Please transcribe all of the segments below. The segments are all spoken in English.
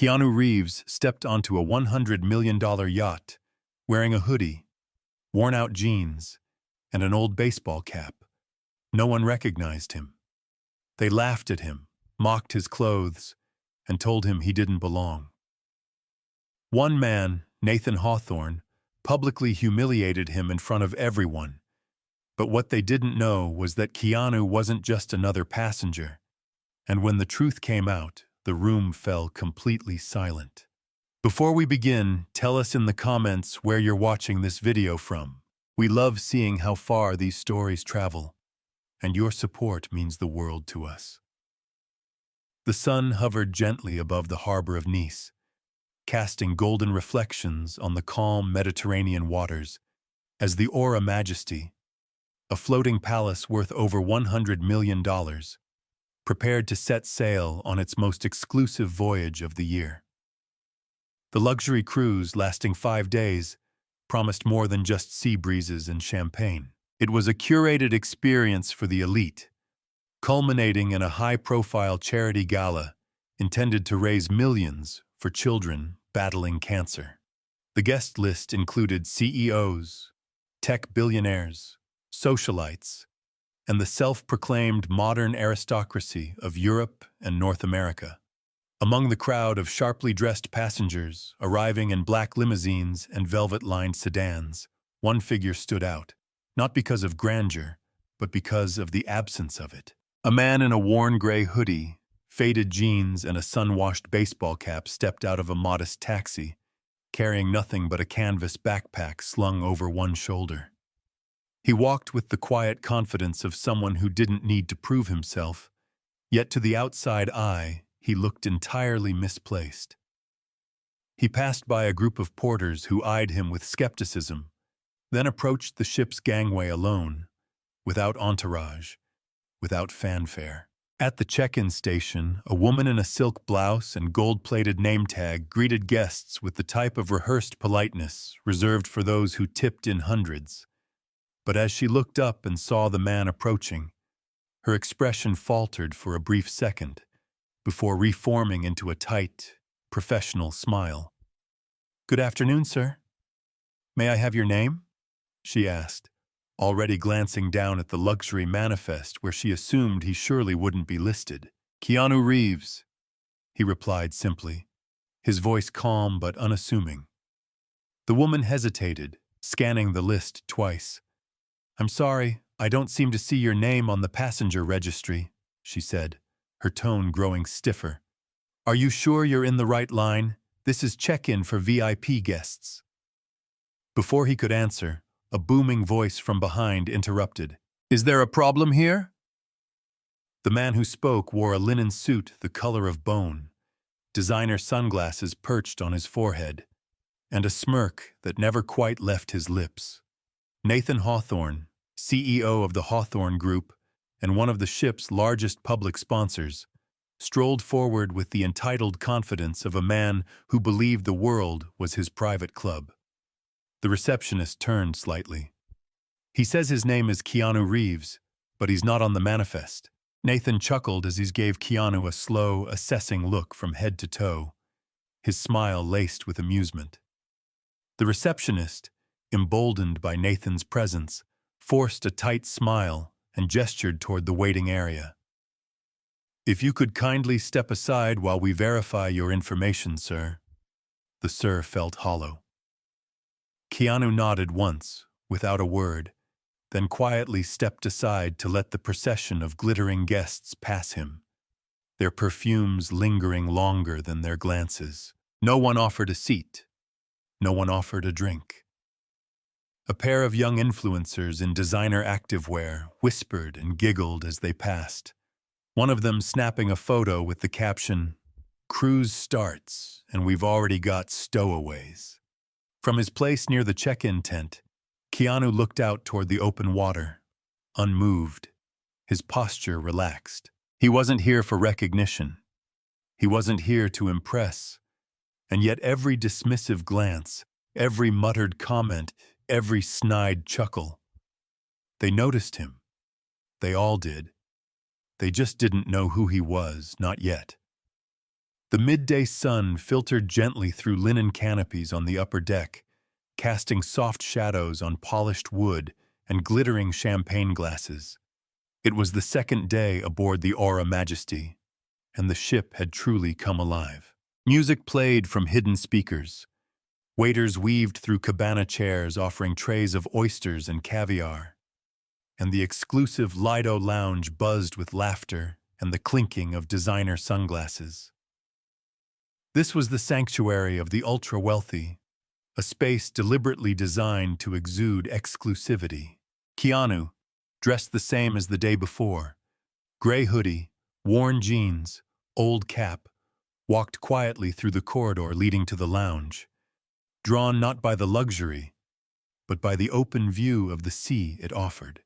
Keanu Reeves stepped onto a $100 million yacht, wearing a hoodie, worn-out jeans, and an old baseball cap. No one recognized him. They laughed at him, mocked his clothes, and told him he didn't belong. One man, Nathan Hawthorne, publicly humiliated him in front of everyone. But what they didn't know was that Keanu wasn't just another passenger. And when the truth came out, the room fell completely silent. Before we begin, tell us in the comments where you're watching this video from. We love seeing how far these stories travel, and your support means the world to us. The sun hovered gently above the harbor of Nice, casting golden reflections on the calm Mediterranean waters as the Aura Majesty, a floating palace worth over $100 million, prepared to set sail on its most exclusive voyage of the year. The luxury cruise, lasting 5 days, promised more than just sea breezes and champagne. It was a curated experience for the elite, culminating in a high-profile charity gala intended to raise millions for children battling cancer. The guest list included CEOs, tech billionaires, socialites, and the self-proclaimed modern aristocracy of Europe and North America. Among the crowd of sharply dressed passengers arriving in black limousines and velvet-lined sedans, one figure stood out, not because of grandeur, but because of the absence of it. A man in a worn gray hoodie, faded jeans, and a sun-washed baseball cap stepped out of a modest taxi, carrying nothing but a canvas backpack slung over one shoulder. He walked with the quiet confidence of someone who didn't need to prove himself, yet to the outside eye, he looked entirely misplaced. He passed by a group of porters who eyed him with skepticism, then approached the ship's gangway alone, without entourage, without fanfare. At the check-in station, a woman in a silk blouse and gold-plated name tag greeted guests with the type of rehearsed politeness reserved for those who tipped in hundreds. But as she looked up and saw the man approaching, her expression faltered for a brief second, before reforming into a tight, professional smile. "Good afternoon, sir. May I have your name?" she asked, already glancing down at the luxury manifest where she assumed he surely wouldn't be listed. "Keanu Reeves," he replied simply, his voice calm but unassuming. The woman hesitated, scanning the list twice. "I'm sorry, I don't seem to see your name on the passenger registry," she said, her tone growing stiffer. "Are you sure you're in the right line? This is check-in for VIP guests." Before he could answer, a booming voice from behind interrupted. "Is there a problem here?" The man who spoke wore a linen suit the color of bone, designer sunglasses perched on his forehead, and a smirk that never quite left his lips. Nathan Hawthorne, CEO of the Hawthorne Group and one of the ship's largest public sponsors, strolled forward with the entitled confidence of a man who believed the world was his private club. The receptionist turned slightly. "He says his name is Keanu Reeves, but he's not on the manifest." Nathan chuckled as he gave Keanu a slow, assessing look from head to toe, his smile laced with amusement. The receptionist, emboldened by Nathan's presence, forced a tight smile and gestured toward the waiting area. "If you could kindly step aside while we verify your information, sir." The "sir" felt hollow. Keanu nodded once, without a word, then quietly stepped aside to let the procession of glittering guests pass him, their perfumes lingering longer than their glances. No one offered a seat. No one offered a drink. A pair of young influencers in designer activewear whispered and giggled as they passed, one of them snapping a photo with the caption, "Cruise starts, and we've already got stowaways." From his place near the check-in tent, Keanu looked out toward the open water, unmoved, his posture relaxed. He wasn't here for recognition. He wasn't here to impress. And yet every dismissive glance, every muttered comment, every snide chuckle, they noticed him. They all did. They just didn't know who he was, not yet. The midday sun filtered gently through linen canopies on the upper deck, casting soft shadows on polished wood and glittering champagne glasses. It was the second day aboard the Aura Majesty, and the ship had truly come alive. Music played from hidden speakers. Waiters weaved through cabana chairs offering trays of oysters and caviar, and the exclusive Lido lounge buzzed with laughter and the clinking of designer sunglasses. This was the sanctuary of the ultra-wealthy, a space deliberately designed to exude exclusivity. Keanu, dressed the same as the day before, gray hoodie, worn jeans, old cap, walked quietly through the corridor leading to the lounge, drawn not by the luxury, but by the open view of the sea it offered.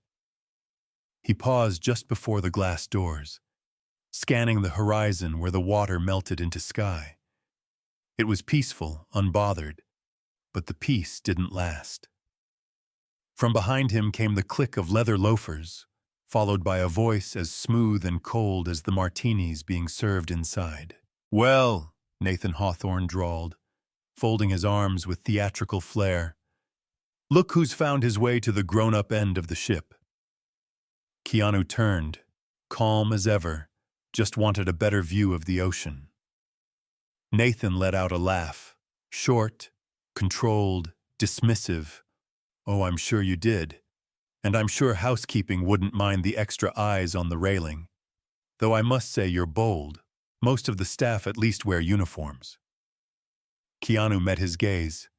He paused just before the glass doors, scanning the horizon where the water melted into sky. It was peaceful, unbothered, but the peace didn't last. From behind him came the click of leather loafers, followed by a voice as smooth and cold as the martinis being served inside. "Well," Nathan Hawthorne drawled, folding his arms with theatrical flair, "look who's found his way to the grown-up end of the ship." Keanu turned, calm as ever, just wanted a better view of the ocean. Nathan let out a laugh, short, controlled, dismissive. "Oh, I'm sure you did. And I'm sure housekeeping wouldn't mind the extra eyes on the railing. Though I must say you're bold. Most of the staff at least wear uniforms." Keanu met his gaze.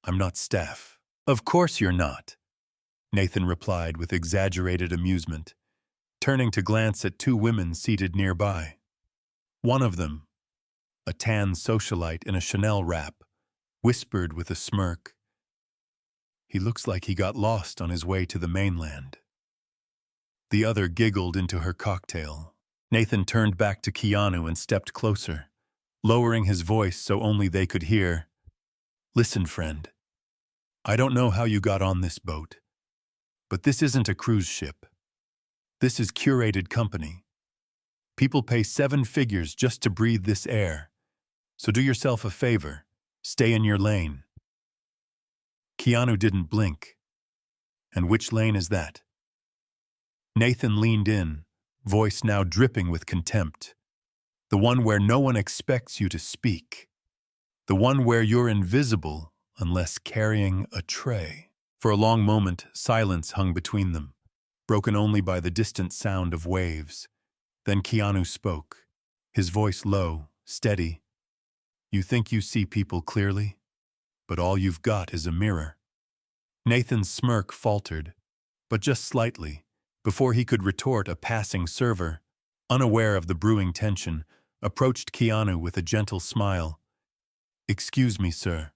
"I'm not staff." "Of course you're not," Nathan replied with exaggerated amusement, turning to glance at two women seated nearby. One of them, a tan socialite in a Chanel wrap, whispered with a smirk, "He looks like he got lost on his way to the mainland." The other giggled into her cocktail. Nathan turned back to Keanu and stepped closer, lowering his voice so only they could hear. "Listen, friend. I don't know how you got on this boat, but this isn't a cruise ship. This is curated company. People pay 7 figures just to breathe this air. So do yourself a favor, stay in your lane." Keanu didn't blink. "And which lane is that?" Nathan leaned in, voice now dripping with contempt. "The one where no one expects you to speak. The one where you're invisible unless carrying a tray." For a long moment, silence hung between them, broken only by the distant sound of waves. Then Keanu spoke, his voice low, steady. "You think you see people clearly, but all you've got is a mirror." Nathan's smirk faltered, but just slightly. Before he could retort, a passing server, unaware of the brewing tension, approached Keanu with a gentle smile. "Excuse me, sir.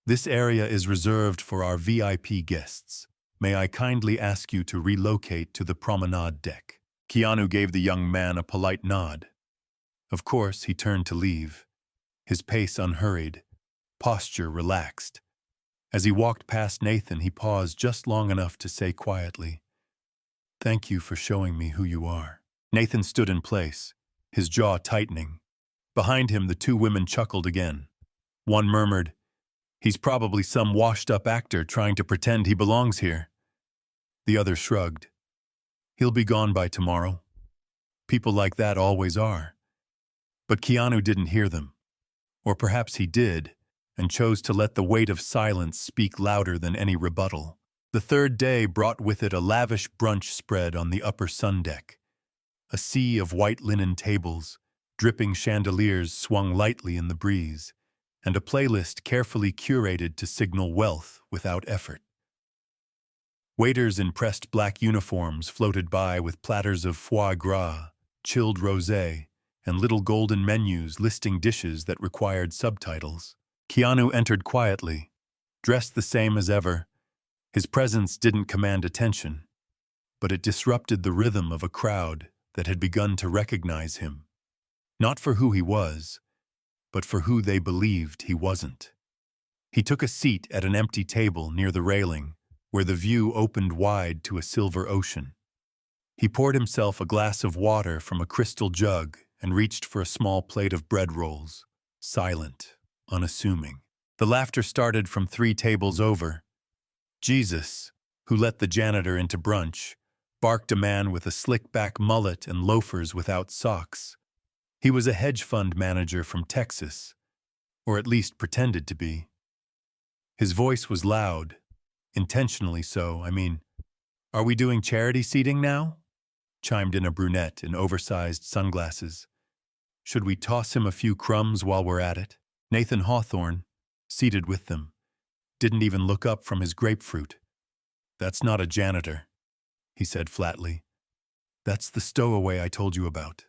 This area is reserved for our VIP guests. May I kindly ask you to relocate to the promenade deck?" Keanu gave the young man a polite nod. Of course, he turned to leave, his pace unhurried, posture relaxed. As he walked past Nathan, he paused just long enough to say quietly, "Thank you for showing me who you are." Nathan stood in place, his jaw tightening. Behind him, the two women chuckled again. One murmured, "He's probably some washed-up actor trying to pretend he belongs here." The other shrugged. "He'll be gone by tomorrow. People like that always are." But Keanu didn't hear them. Or perhaps he did, and chose to let the weight of silence speak louder than any rebuttal. The third day brought with it a lavish brunch spread on the upper sun deck. A sea of white linen tables, dripping chandeliers swung lightly in the breeze, and a playlist carefully curated to signal wealth without effort. Waiters in pressed black uniforms floated by with platters of foie gras, chilled rosé, and little golden menus listing dishes that required subtitles. Keanu entered quietly, dressed the same as ever. His presence didn't command attention, but it disrupted the rhythm of a crowd that had begun to recognize him, not for who he was, but for who they believed he wasn't. He took a seat at an empty table near the railing, where the view opened wide to a silver ocean. He poured himself a glass of water from a crystal jug and reached for a small plate of bread rolls, silent, unassuming. The laughter started from 3 tables over. Jesus, who let the janitor into brunch, barked a man with a slick-back mullet and loafers without socks. He was a hedge fund manager from Texas, or at least pretended to be. His voice was loud, intentionally so. "Are we doing charity seating now?" chimed in a brunette in oversized sunglasses. "Should we toss him a few crumbs while we're at it?" Nathan Hawthorne, seated with them, didn't even look up from his grapefruit. "That's not a janitor," he said flatly. "That's the stowaway I told you about."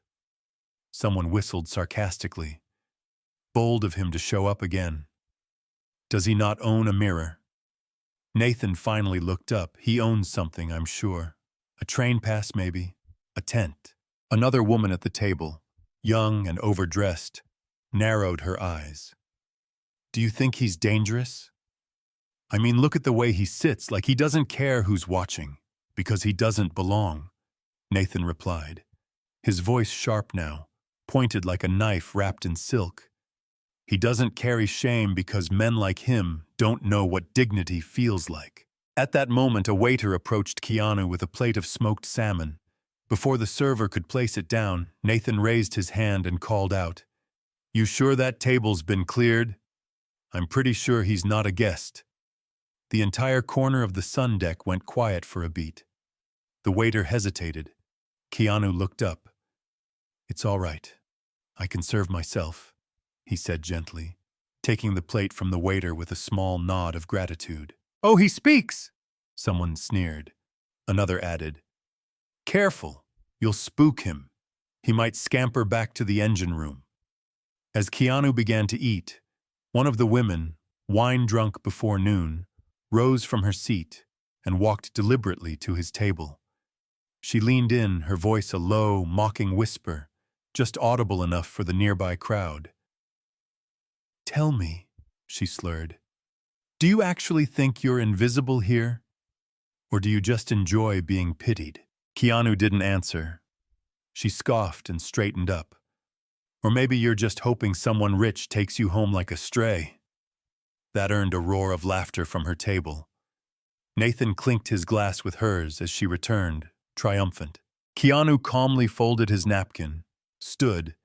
Someone whistled sarcastically. Bold of him to show up again. Does he not own a mirror? Nathan finally looked up. He owns something, I'm sure. A train pass, maybe. A tent. Another woman at the table, young and overdressed, narrowed her eyes. "Do you think he's dangerous?" Look at the way he sits, like he doesn't care who's watching, because he doesn't belong," Nathan replied, his voice sharp now, pointed like a knife wrapped in silk. "He doesn't carry shame because men like him don't know what dignity feels like." At that moment, a waiter approached Keanu with a plate of smoked salmon. Before the server could place it down, Nathan raised his hand and called out, "You sure that table's been cleared? I'm pretty sure he's not a guest." The entire corner of the sun deck went quiet for a beat. The waiter hesitated. Keanu looked up. "It's all right. I can serve myself," he said gently, taking the plate from the waiter with a small nod of gratitude. "Oh, he speaks!" someone sneered. Another added, "Careful, you'll spook him. He might scamper back to the engine room." As Keanu began to eat, one of the women, wine-drunk before noon, rose from her seat and walked deliberately to his table. She leaned in, her voice a low, mocking whisper, just audible enough for the nearby crowd. "Tell me," she slurred, "do you actually think you're invisible here? Or do you just enjoy being pitied?" Keanu didn't answer. She scoffed and straightened up. "Or maybe you're just hoping someone rich takes you home like a stray." That earned a roar of laughter from her table. Nathan clinked his glass with hers as she returned, triumphant. Keanu calmly folded his napkin, stood,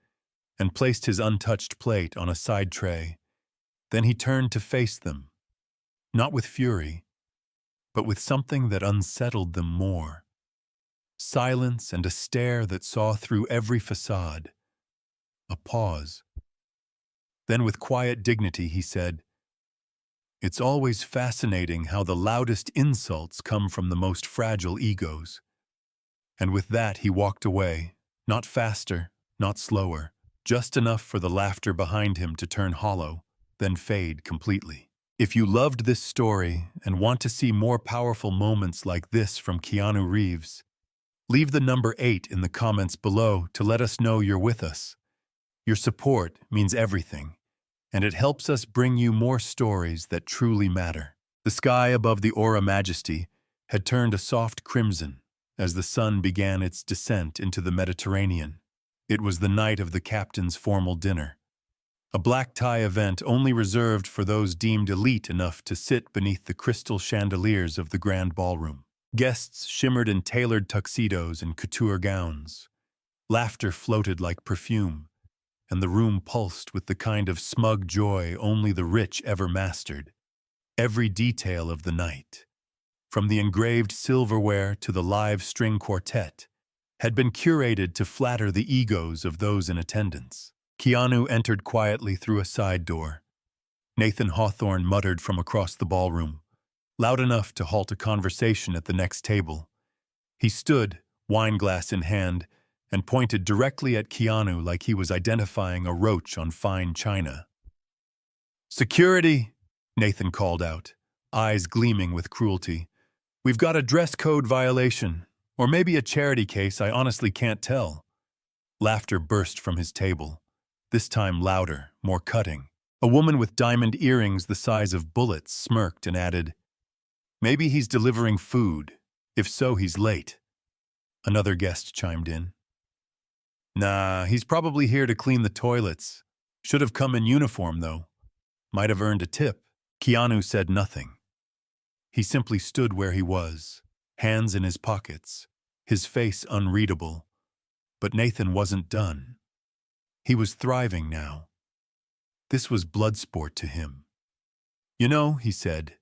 and placed his untouched plate on a side tray. Then he turned to face them, not with fury, but with something that unsettled them more. Silence and a stare that saw through every facade. A pause. Then with quiet dignity he said, "It's always fascinating how the loudest insults come from the most fragile egos." And with that he walked away, not faster, not slower, just enough for the laughter behind him to turn hollow, then fade completely. If you loved this story and want to see more powerful moments like this from Keanu Reeves, leave the number 8 in the comments below to let us know you're with us. Your support means everything, and it helps us bring you more stories that truly matter. The sky above the Aura Majesty had turned a soft crimson as the sun began its descent into the Mediterranean. It was the night of the captain's formal dinner, a black tie event only reserved for those deemed elite enough to sit beneath the crystal chandeliers of the grand ballroom. Guests shimmered in tailored tuxedos and couture gowns. Laughter floated like perfume, and the room pulsed with the kind of smug joy only the rich ever mastered. Every detail of the night, from the engraved silverware to the live string quartet, had been curated to flatter the egos of those in attendance. Keanu entered quietly through a side door. Nathan Hawthorne muttered from across the ballroom, loud enough to halt a conversation at the next table. He stood, wineglass in hand, and pointed directly at Keanu like he was identifying a roach on fine china. "Security!" Nathan called out, eyes gleaming with cruelty. "We've got a dress code violation, or maybe a charity case, I honestly can't tell." Laughter burst from his table, this time louder, more cutting. A woman with diamond earrings the size of bullets smirked and added, "Maybe he's delivering food. If so, he's late." Another guest chimed in. Nah, he's probably here to clean the toilets. Should have come in uniform, though. Might have earned a tip. Keanu said nothing. He simply stood where he was, hands in his pockets, his face unreadable. But Nathan wasn't done. He was thriving now. This was blood sport to him. You know, he said,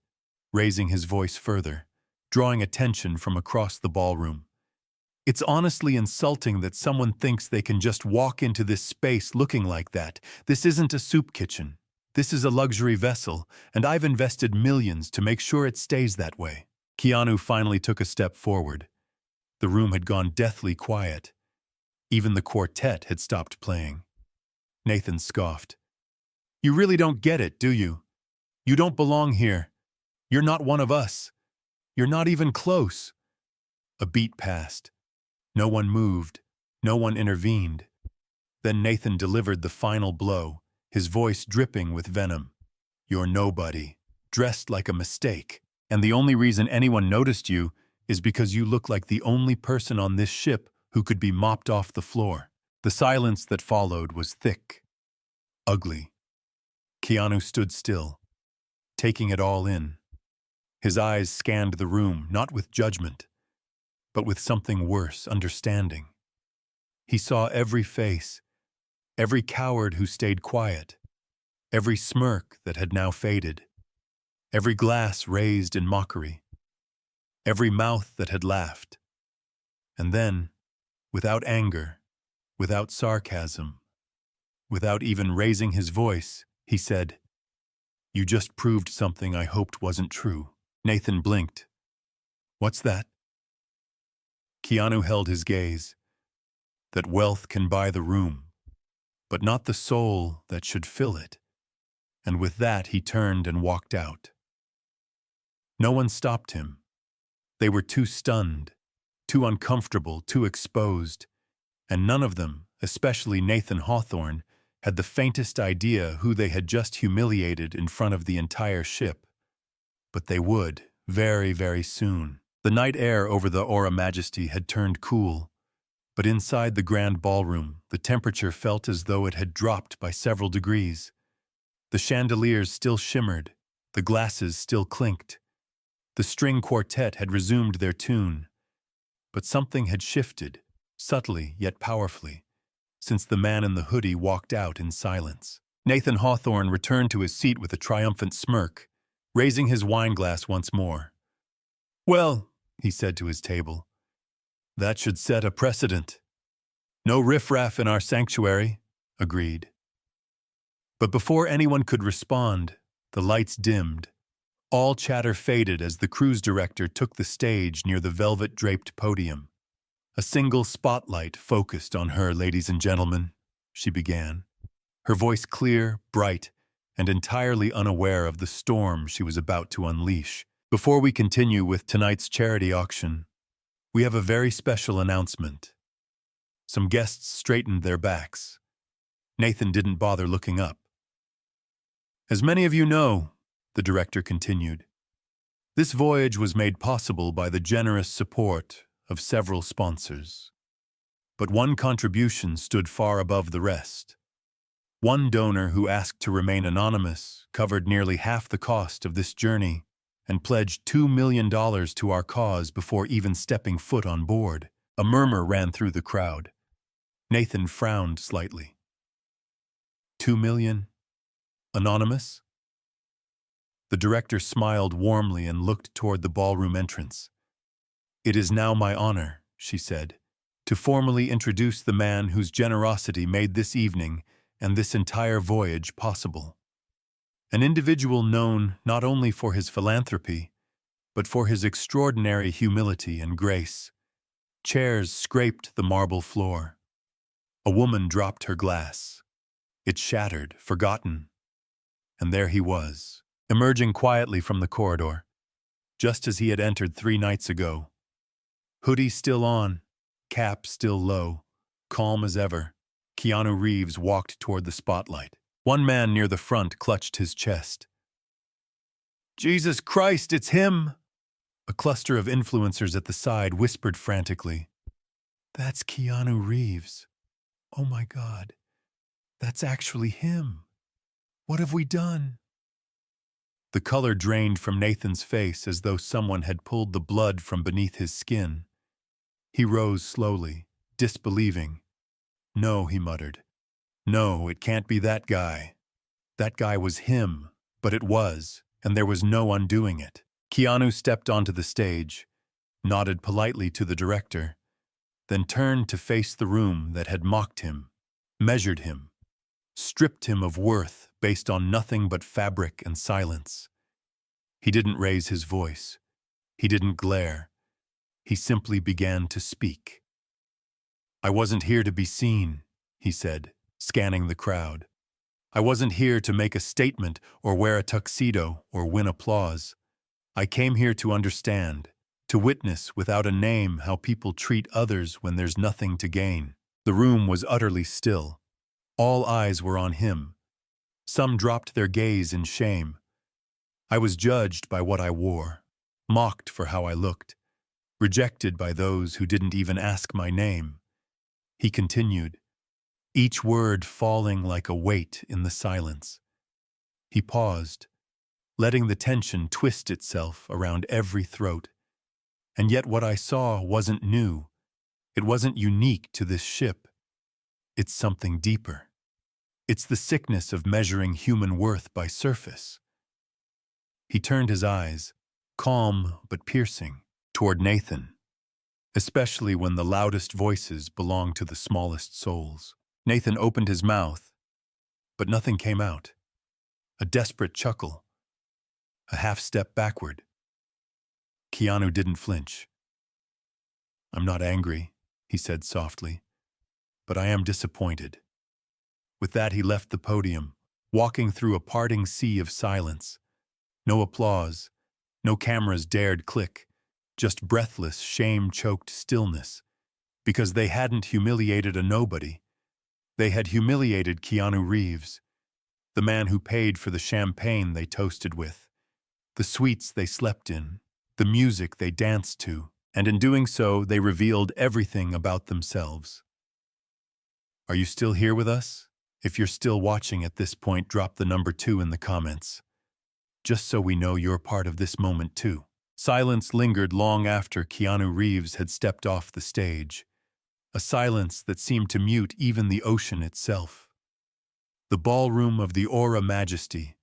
raising his voice further, drawing attention from across the ballroom. It's honestly insulting that someone thinks they can just walk into this space looking like that. This isn't a soup kitchen. This is a luxury vessel, and I've invested millions to make sure it stays that way. Keanu finally took a step forward. The room had gone deathly quiet. Even the quartet had stopped playing. Nathan scoffed. You really don't get it, do you? You don't belong here. You're not one of us. You're not even close. A beat passed. No one moved. No one intervened. Then Nathan delivered the final blow, his voice dripping with venom. You're nobody, dressed like a mistake, and the only reason anyone noticed you is because you look like the only person on this ship who could be mopped off the floor. The silence that followed was thick, ugly. Keanu stood still, taking it all in. His eyes scanned the room, not with judgment, but with something worse, understanding. He saw every face, every coward who stayed quiet, every smirk that had now faded, every glass raised in mockery, every mouth that had laughed. And then, without anger, without sarcasm, without even raising his voice, he said, You just proved something I hoped wasn't true. Nathan blinked. What's that? Keanu held his gaze. That wealth can buy the room, but not the soul that should fill it. And with that he turned and walked out. No one stopped him. They were too stunned, too uncomfortable, too exposed, and none of them, especially Nathan Hawthorne, had the faintest idea who they had just humiliated in front of the entire ship. But they would, very, very soon. The night air over the Aura Majesty had turned cool, but inside the grand ballroom, the temperature felt as though it had dropped by several degrees. The chandeliers still shimmered, the glasses still clinked. The string quartet had resumed their tune, but something had shifted, subtly yet powerfully, since the man in the hoodie walked out in silence. Nathan Hawthorne returned to his seat with a triumphant smirk, raising his wineglass once more. Well, he said to his table, that should set a precedent. No riffraff in our sanctuary, agreed. But before anyone could respond, the lights dimmed. All chatter faded as the cruise director took the stage near the velvet-draped podium. A single spotlight focused on her, ladies and gentlemen, she began, her voice clear, bright, and entirely unaware of the storm she was about to unleash. Before we continue with tonight's charity auction, we have a very special announcement. Some guests straightened their backs. Nathan didn't bother looking up. As many of you know, the director continued, this voyage was made possible by the generous support of several sponsors. But one contribution stood far above the rest. One donor who asked to remain anonymous covered nearly half the cost of this journey and pledged $2 million to our cause before even stepping foot on board. A murmur ran through the crowd. Nathan frowned slightly. 2 million? Anonymous? The director smiled warmly and looked toward the ballroom entrance. It is now my honor, she said, to formally introduce the man whose generosity made this evening and this entire voyage possible. An individual known not only for his philanthropy, but for his extraordinary humility and grace. Chairs scraped the marble floor. A woman dropped her glass. It shattered, forgotten. And there he was, emerging quietly from the corridor, just as he had entered 3 nights ago. Hoodie still on, cap still low, calm as ever, Keanu Reeves walked toward the spotlight. One man near the front clutched his chest. Jesus Christ, it's him! A cluster of influencers at the side whispered frantically. That's Keanu Reeves. Oh my God, that's actually him. What have we done? The color drained from Nathan's face as though someone had pulled the blood from beneath his skin. He rose slowly, disbelieving. No, he muttered. No, it can't be that guy. That guy was him, but it was, and there was no undoing it. Keanu stepped onto the stage, nodded politely to the director, then turned to face the room that had mocked him, measured him, stripped him of worth based on nothing but fabric and silence. He didn't raise his voice. He didn't glare. He simply began to speak. I wasn't here to be seen, he said, scanning the crowd. I wasn't here to make a statement or wear a tuxedo or win applause. I came here to understand, to witness without a name how people treat others when there's nothing to gain. The room was utterly still. All eyes were on him. Some dropped their gaze in shame. I was judged by what I wore, mocked for how I looked, rejected by those who didn't even ask my name. He continued, each word falling like a weight in the silence. He paused, letting the tension twist itself around every throat. And yet what I saw wasn't new. It wasn't unique to this ship. It's something deeper. It's the sickness of measuring human worth by surface. He turned his eyes, calm but piercing, toward Nathan, especially when the loudest voices belong to the smallest souls. Nathan opened his mouth, but nothing came out. A desperate chuckle, a half-step backward. Keanu didn't flinch. I'm not angry, he said softly, but I am disappointed. With that, he left the podium, walking through a parting sea of silence. No applause, no cameras dared click, just breathless, shame-choked stillness, because they hadn't humiliated a nobody. They had humiliated Keanu Reeves, the man who paid for the champagne they toasted with, the suites they slept in, the music they danced to, and in doing so, they revealed everything about themselves. Are you still here with us? If you're still watching at this point, drop the number 2 in the comments, just so we know you're part of this moment too. Silence lingered long after Keanu Reeves had stepped off the stage, a silence that seemed to mute even the ocean itself. The ballroom of the Aura Majesty,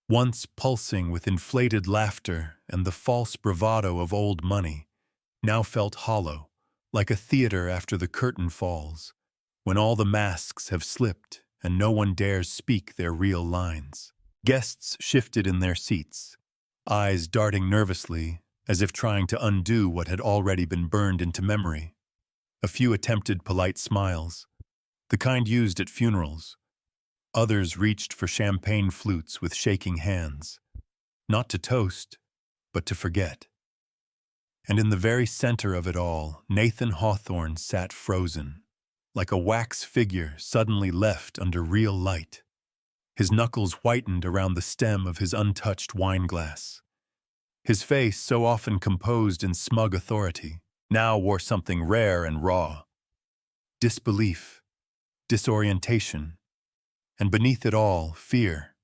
once pulsing with inflated laughter and the false bravado of old money, now felt hollow, like a theater after the curtain falls, when all the masks have slipped and no one dares speak their real lines. Guests shifted in their seats, eyes darting nervously as if trying to undo what had already been burned into memory. A few attempted polite smiles, the kind used at funerals. Others reached for champagne flutes with shaking hands, not to toast, but to forget. And in the very center of it all, Nathan Hawthorne sat frozen, like a wax figure suddenly left under real light. His knuckles whitened around the stem of his untouched wine glass. His face, so often composed in smug authority, now wore something rare and raw. Disbelief, disorientation, and beneath it all, fear.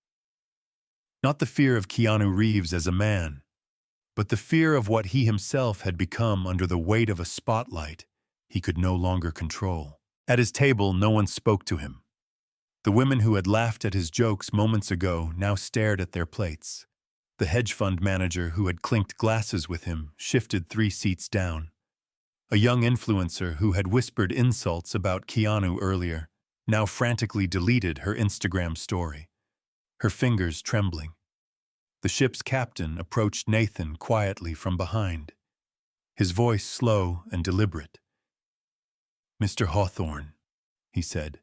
Not the fear of Keanu Reeves as a man, but the fear of what he himself had become under the weight of a spotlight he could no longer control. At his table, no one spoke to him. The women who had laughed at his jokes moments ago now stared at their plates. The hedge fund manager who had clinked glasses with him shifted 3 seats down. A young influencer who had whispered insults about Keanu earlier now frantically deleted her Instagram story, her fingers trembling. The ship's captain approached Nathan quietly from behind, his voice slow and deliberate. Mr. Hawthorne, he said.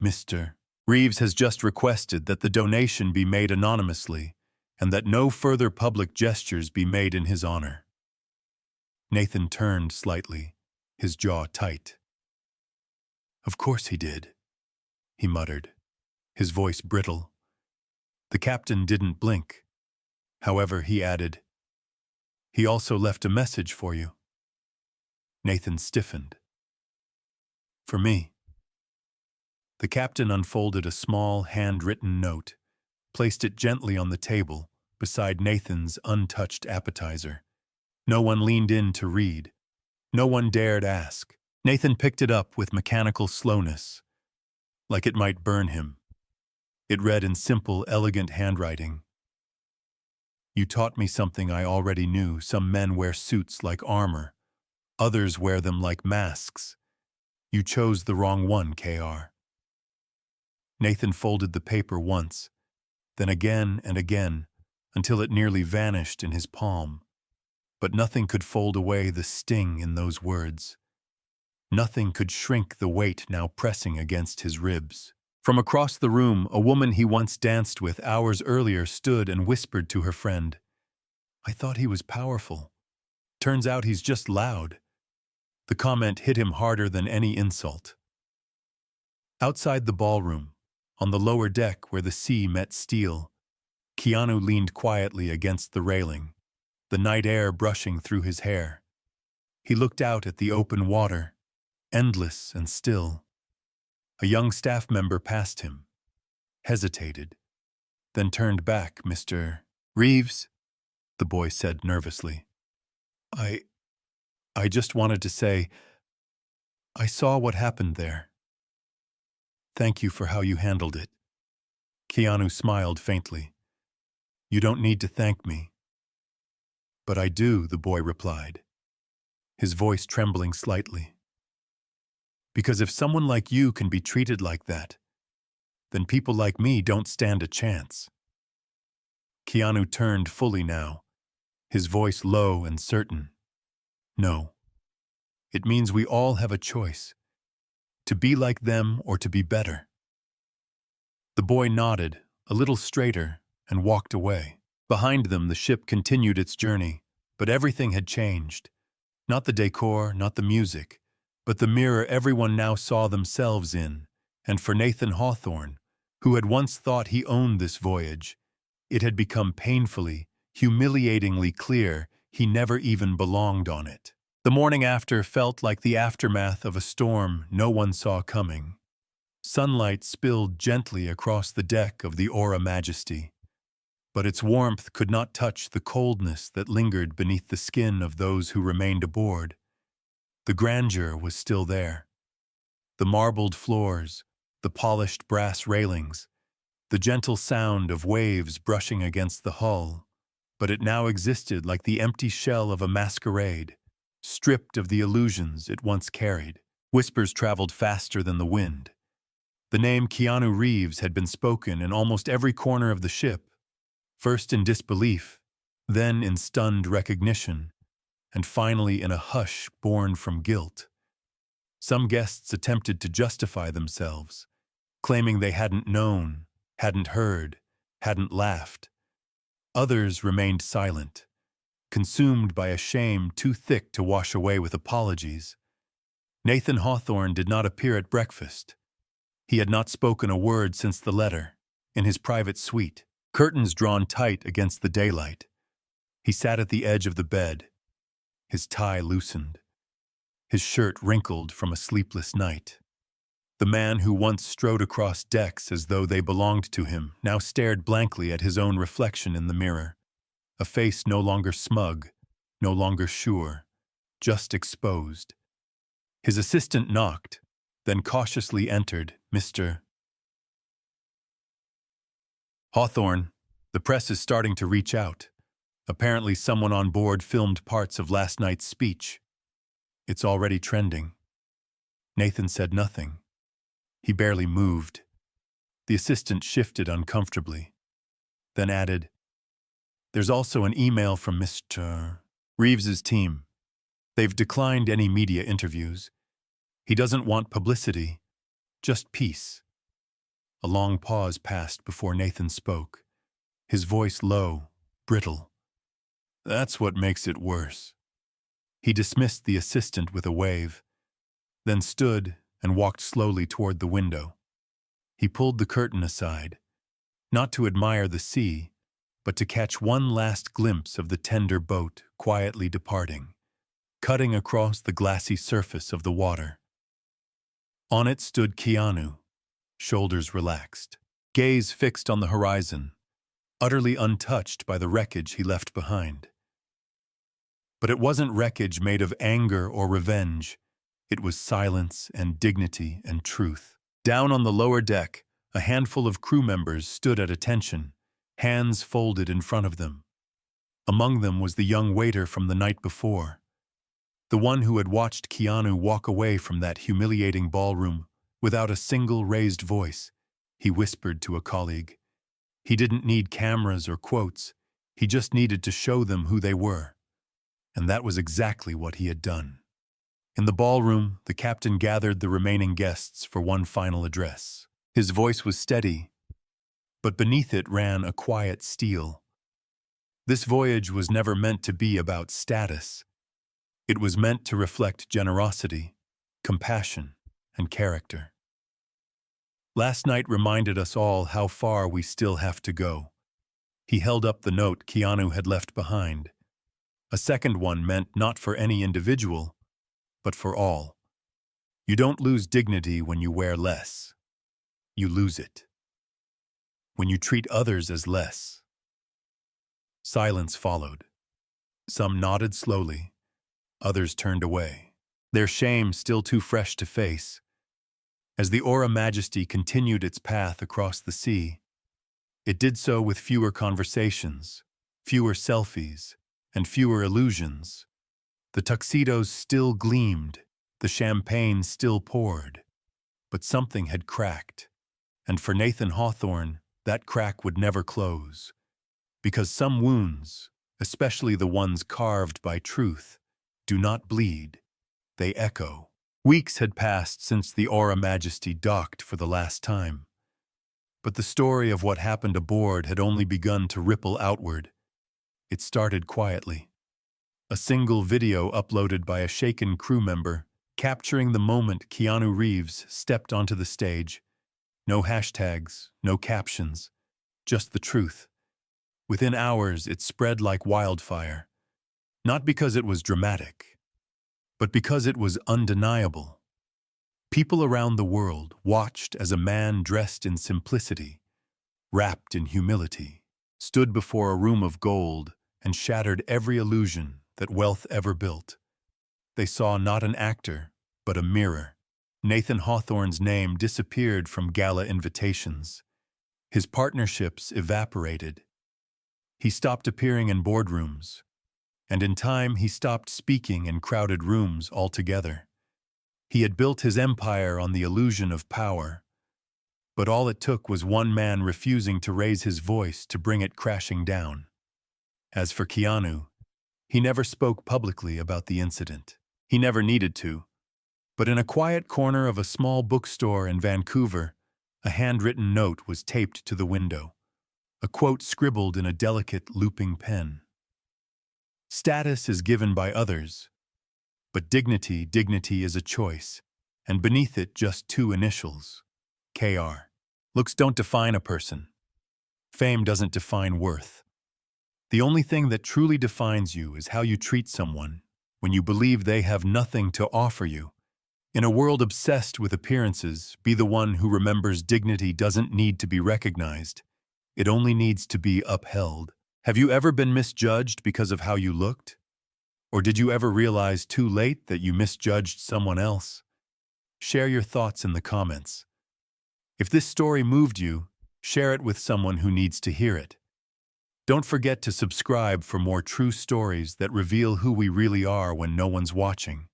Mr. Reeves has just requested that the donation be made anonymously and that no further public gestures be made in his honor. Nathan turned slightly, his jaw tight. Of course he did, he muttered, his voice brittle. The captain didn't blink. However, he added, he also left a message for you. Nathan stiffened. For me. The captain unfolded a small, handwritten note, placed it gently on the table beside Nathan's untouched appetizer. No one leaned in to read. No one dared ask. Nathan picked it up with mechanical slowness, like it might burn him. It read in simple, elegant handwriting. You taught me something I already knew. Some men wear suits like armor. Others wear them like masks. You chose the wrong one, KR. Nathan folded the paper once, then again and again, until it nearly vanished in his palm. But nothing could fold away the sting in those words. Nothing could shrink the weight now pressing against his ribs. From across the room, a woman he once danced with hours earlier stood and whispered to her friend, I thought he was powerful. Turns out he's just loud. The comment hit him harder than any insult. Outside the ballroom, on the lower deck where the sea met steel, Keanu leaned quietly against the railing, the night air brushing through his hair. He looked out at the open water, endless and still. A young staff member passed him, hesitated, then turned back. Mr. Reeves, the boy said nervously. I just wanted to say, I saw what happened there. Thank you for how you handled it. Keanu smiled faintly. You don't need to thank me. But I do, the boy replied, his voice trembling slightly. Because if someone like you can be treated like that, then people like me don't stand a chance. Keanu turned fully now, his voice low and certain. No. It means we all have a choice, to be like them or to be better. The boy nodded, a little straighter, and walked away. Behind them, the ship continued its journey, but everything had changed. Not the decor, not the music, but the mirror everyone now saw themselves in. And for Nathan Hawthorne, who had once thought he owned this voyage, it had become painfully, humiliatingly clear he never even belonged on it. The morning after felt like the aftermath of a storm no one saw coming. Sunlight spilled gently across the deck of the Aura Majesty, but its warmth could not touch the coldness that lingered beneath the skin of those who remained aboard. The grandeur was still there. The marbled floors, the polished brass railings, the gentle sound of waves brushing against the hull, but it now existed like the empty shell of a masquerade, stripped of the illusions it once carried. Whispers traveled faster than the wind. The name Keanu Reeves had been spoken in almost every corner of the ship, first in disbelief, then in stunned recognition, and finally in a hush born from guilt. Some guests attempted to justify themselves, claiming they hadn't known, hadn't heard, hadn't laughed. Others remained silent, consumed by a shame too thick to wash away with apologies. Nathan Hawthorne did not appear at breakfast. He had not spoken a word since the letter, in his private suite, curtains drawn tight against the daylight. He sat at the edge of the bed, his tie loosened, his shirt wrinkled from a sleepless night. The man who once strode across decks as though they belonged to him now stared blankly at his own reflection in the mirror, a face no longer smug, no longer sure, just exposed. His assistant knocked, then cautiously entered. Mr. Hawthorne, the press is starting to reach out. Apparently someone on board filmed parts of last night's speech. It's already trending. Nathan said nothing. He barely moved. The assistant shifted uncomfortably, then added, There's also an email from Mr. Reeves's team. They've declined any media interviews. He doesn't want publicity, just peace. A long pause passed before Nathan spoke, his voice low, brittle. That's what makes it worse. He dismissed the assistant with a wave, then stood and walked slowly toward the window. He pulled the curtain aside, not to admire the sea, but to catch one last glimpse of the tender boat quietly departing, cutting across the glassy surface of the water. On it stood Keanu, shoulders relaxed, gaze fixed on the horizon, utterly untouched by the wreckage he left behind. But it wasn't wreckage made of anger or revenge. It was silence and dignity and truth. Down on the lower deck, a handful of crew members stood at attention, hands folded in front of them. Among them was the young waiter from the night before, the one who had watched Keanu walk away from that humiliating ballroom without a single raised voice. He whispered to a colleague. He didn't need cameras or quotes. He just needed to show them who they were. And that was exactly what he had done. In the ballroom, the captain gathered the remaining guests for one final address. His voice was steady, but beneath it ran a quiet steel. This voyage was never meant to be about status. It was meant to reflect generosity, compassion, and character. Last night reminded us all how far we still have to go. He held up the note Keanu had left behind. A second one meant not for any individual, but for all. You don't lose dignity when you wear less. You lose it when you treat others as less. Silence followed. Some nodded slowly, others turned away, their shame still too fresh to face. As the Aura Majesty continued its path across the sea, it did so with fewer conversations, fewer selfies, and fewer illusions. The tuxedos still gleamed, the champagne still poured, but something had cracked, and for Nathan Hawthorne, that crack would never close, because some wounds, especially the ones carved by truth, do not bleed, they echo. Weeks had passed since the Aura Majesty docked for the last time, but the story of what happened aboard had only begun to ripple outward. It started quietly. A single video uploaded by a shaken crew member, capturing the moment Keanu Reeves stepped onto the stage. No hashtags, no captions, just the truth. Within hours, it spread like wildfire. Not because it was dramatic, but because it was undeniable. People around the world watched as a man dressed in simplicity, wrapped in humility, stood before a room of gold and shattered every illusion that wealth ever built. They saw not an actor, but a mirror. Nathan Hawthorne's name disappeared from gala invitations. His partnerships evaporated. He stopped appearing in boardrooms, and in time he stopped speaking in crowded rooms altogether. He had built his empire on the illusion of power, but all it took was one man refusing to raise his voice to bring it crashing down. As for Keanu, he never spoke publicly about the incident. He never needed to. But in a quiet corner of a small bookstore in Vancouver, a handwritten note was taped to the window, a quote scribbled in a delicate, looping pen. Status is given by others, but dignity is a choice, and beneath it just two initials, KR. Looks don't define a person. Fame doesn't define worth. The only thing that truly defines you is how you treat someone when you believe they have nothing to offer you. In a world obsessed with appearances, be the one who remembers dignity doesn't need to be recognized. It only needs to be upheld. Have you ever been misjudged because of how you looked? Or did you ever realize too late that you misjudged someone else? Share your thoughts in the comments. If this story moved you, share it with someone who needs to hear it. Don't forget to subscribe for more true stories that reveal who we really are when no one's watching.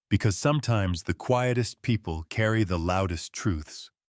Because sometimes the quietest people carry the loudest truths.